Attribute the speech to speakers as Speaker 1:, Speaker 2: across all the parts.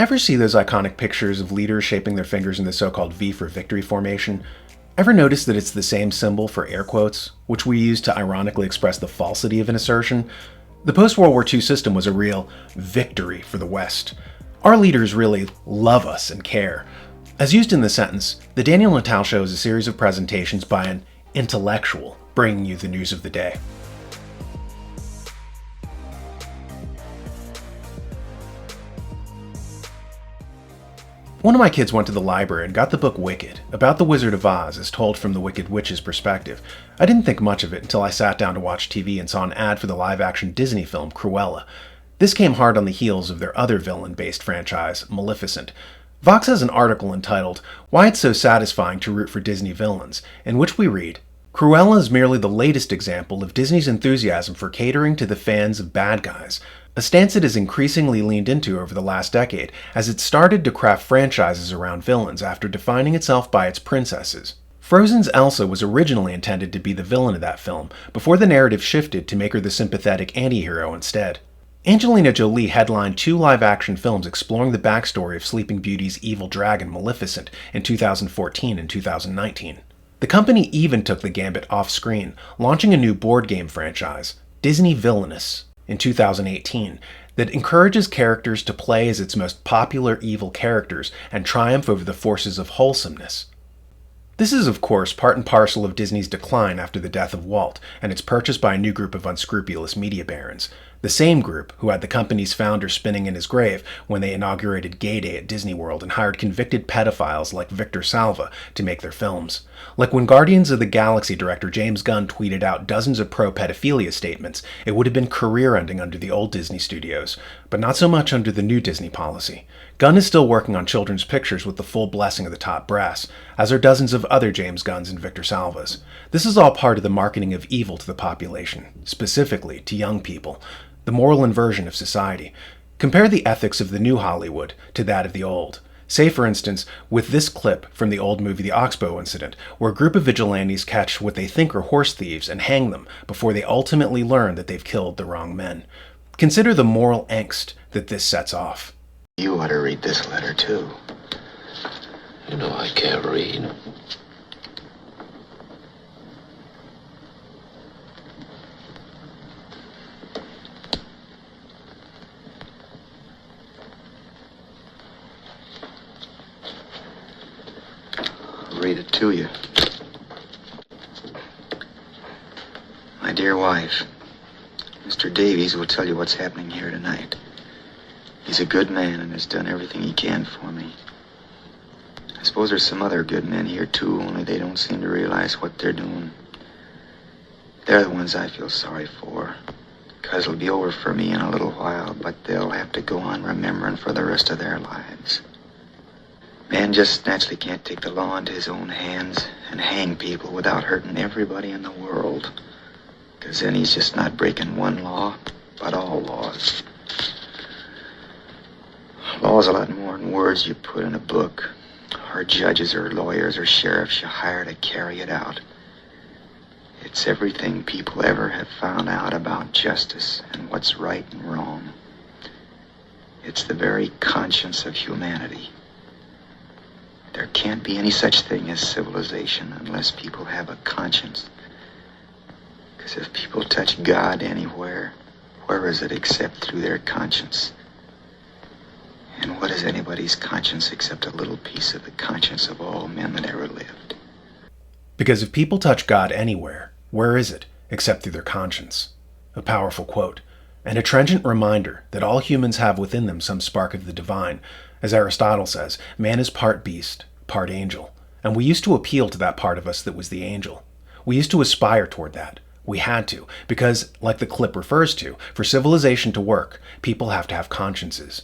Speaker 1: Ever see those iconic pictures of leaders shaping their fingers in the so-called V for victory formation? Ever notice that it's the same symbol for air quotes, which we use to ironically express the falsity of an assertion? The post-World War II system was a real victory for the West. Our leaders really love us and care. As used in the sentence, the Daniel Natal Show is a series of presentations by an intellectual bringing you the news of the day. One of my kids went to the library and got the book Wicked, about the Wizard of Oz as told from the Wicked Witch's perspective. I didn't think much of it until I sat down to watch TV and saw an ad for the live-action Disney film Cruella. This came hard on the heels of their other villain-based franchise, Maleficent. Vox has an article entitled, "Why It's So Satisfying to Root for Disney Villains," in which we read, "Cruella is merely the latest example of Disney's enthusiasm for catering to the fans of bad guys, a stance it has increasingly leaned into over the last decade as it started to craft franchises around villains after defining itself by its princesses." Frozen's Elsa was originally intended to be the villain of that film, before the narrative shifted to make her the sympathetic anti-hero instead. Angelina Jolie headlined 2 live-action films exploring the backstory of Sleeping Beauty's evil dragon Maleficent in 2014 and 2019. The company even took the gambit off-screen, launching a new board game franchise, Disney Villainous, in 2018, that encourages characters to play as its most popular evil characters and triumph over the forces of wholesomeness. This is, of course, part and parcel of Disney's decline after the death of Walt and its purchase by a new group of unscrupulous media barons, the same group who had the company's founder spinning in his grave when they inaugurated Gay Day at Disney World and hired convicted pedophiles like Victor Salva to make their films. Like when Guardians of the Galaxy director James Gunn tweeted out dozens of pro-pedophilia statements, it would have been career-ending under the old Disney studios, but not so much under the new Disney policy. Gunn is still working on children's pictures with the full blessing of the top brass, as are dozens of other James Gunns and Victor Salvas. This is all part of the marketing of evil to the population, specifically to young people, the moral inversion of society. Compare the ethics of the new Hollywood to that of the old. Say, for instance, with this clip from the old movie The Oxbow Incident, where a group of vigilantes catch what they think are horse thieves and hang them before they ultimately learn that they've killed the wrong men. Consider the moral angst that this sets off.
Speaker 2: You ought to read this letter, too.
Speaker 3: You know I can't read.
Speaker 2: I'll read it to you. My dear wife, Mr. Davies will tell you what's happening here tonight. He's a good man and has done everything he can for me. I suppose there's some other good men here too, only they don't seem to realize what they're doing. They're the ones I feel sorry for, because it'll be over for me in a little while, but they'll have to go on remembering for the rest of their lives. Man just naturally can't take the law into his own hands and hang people without hurting everybody in the world, because then he's just not breaking one law, but all laws. Law's a lot more than words you put in a book, or judges or lawyers or sheriffs you hire to carry it out. It's everything people ever have found out about justice and what's right and wrong. It's the very conscience of humanity. There can't be any such thing as civilization unless people have a conscience. Because if people touch God anywhere, where is it except through their conscience? And what is anybody's conscience except a little piece of the conscience of all men that ever lived?
Speaker 1: Because if people touch God anywhere, where is it except through their conscience? A powerful quote, and a trenchant reminder that all humans have within them some spark of the divine. As Aristotle says, man is part beast, part angel, and we used to appeal to that part of us that was the angel. We used to aspire toward that. We had to, because, like the clip refers to, for civilization to work, people have to have consciences.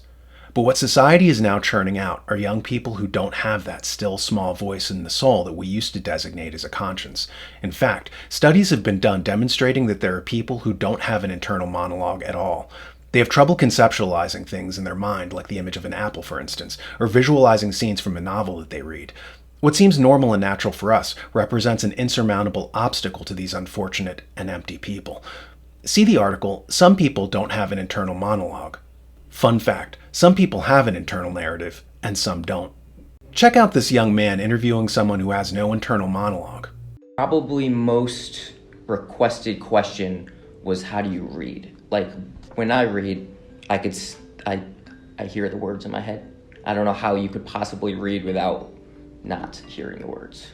Speaker 1: But what society is now churning out are young people who don't have that still small voice in the soul that we used to designate as a conscience. In fact, studies have been done demonstrating that there are people who don't have an internal monologue at all. They have trouble conceptualizing things in their mind, like the image of an apple, for instance, or visualizing scenes from a novel that they read. What seems normal and natural for us represents an insurmountable obstacle to these unfortunate and empty people. See the article, Some People Don't Have an Internal Monologue. Fun fact, some people have an internal narrative, and some don't. Check out this young man interviewing someone who has no internal monologue.
Speaker 4: Probably most requested question was, how do you read? Like, when I read, I hear the words in my head. I don't know how you could possibly read without not hearing the words.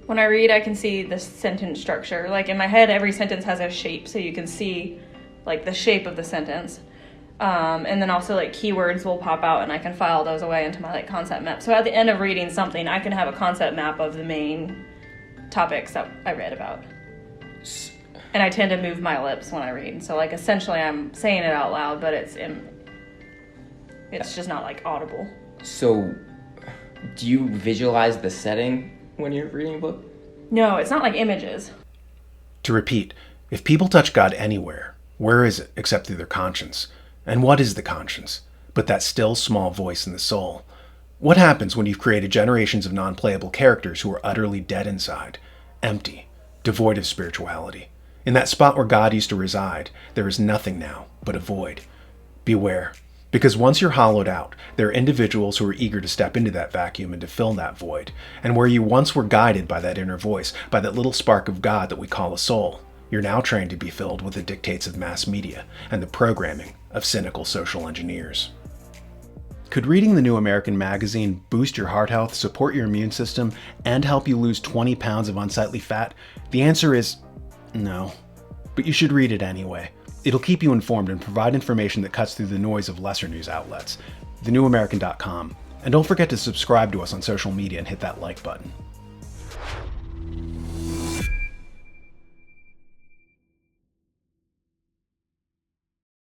Speaker 5: When I read, I can see the sentence structure. Like, in my head, every sentence has a shape, so you can see, like, the shape of the sentence. And then also, like, keywords will pop out, and I can file those away into my, like, concept map. So at the end of reading something, I can have a concept map of the main topics that I read about. And I tend to move my lips when I read. So, like, essentially I'm saying it out loud, but it's just not, like, audible.
Speaker 4: So, do you visualize the setting when you're reading a book?
Speaker 5: No, it's not like images.
Speaker 1: To repeat, if people touch God anywhere, where is it except through their conscience? And what is the conscience but that still small voice in the soul? What happens when you've created generations of non-playable characters who are utterly dead inside, empty, devoid of spirituality? In that spot where God used to reside, there is nothing now but a void. Beware, because once you're hollowed out, there are individuals who are eager to step into that vacuum and to fill that void. And where you once were guided by that inner voice, by that little spark of God that we call a soul, you're now trained to be filled with the dictates of mass media and the programming of cynical social engineers. Could reading the New American Magazine boost your heart health, support your immune system, and help you lose 20 pounds of unsightly fat? The answer is no. But you should read it anyway. It'll keep you informed and provide information that cuts through the noise of lesser news outlets. thenewamerican.com. And don't forget to subscribe to us on social media and hit that like button.